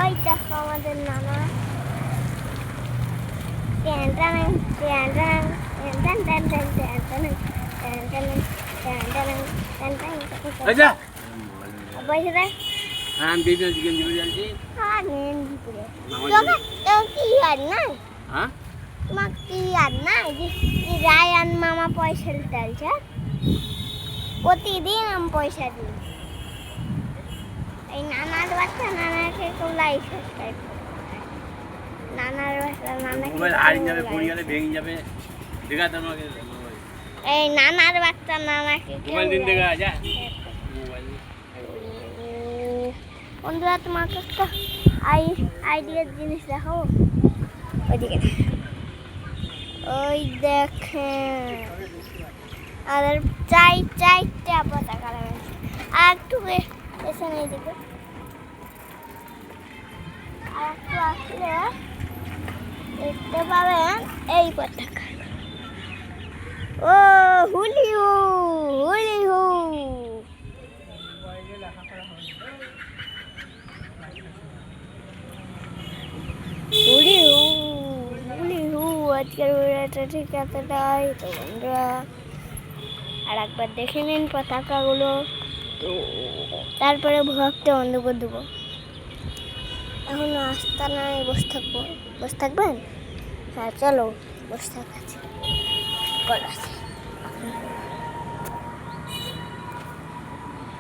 ওই দেখো আমাদের নানা রায়ান মামা পয়সা দিতে প্রতিদিন আমি পয়সা দিই। এই নানার বাচ্চা নানাকে কেউ লাইক সাবস্ক্রাইব করে, নানার বাচ্চা নানাকে এই নানার বাচ্চা নানাকে বন্ধুরা তোমাকে একটা আইডিয়ার জিনিস দেখো, ওইদিকে ওই দেখেন আর চারটা পতাকা লাগাইছে। আর একটু পেছনে এইদিকে আর একটু আসলে দেখতে পাবেন এই পতাকা। ও হুলি হু হুলি হু, হুলি হু হুলি হু। আজকের ভিডিওটা ঠিক এতটাই। তো বন্ধুরা আর একবার দেখে নিন পতাকাগুলো, তো তারপরে ভ্লগটা বন্ধ করে দেবো। এখন আসতে নাই বসে থাকবেন? হ্যাঁ চলো বসে থাকাচ্ছি।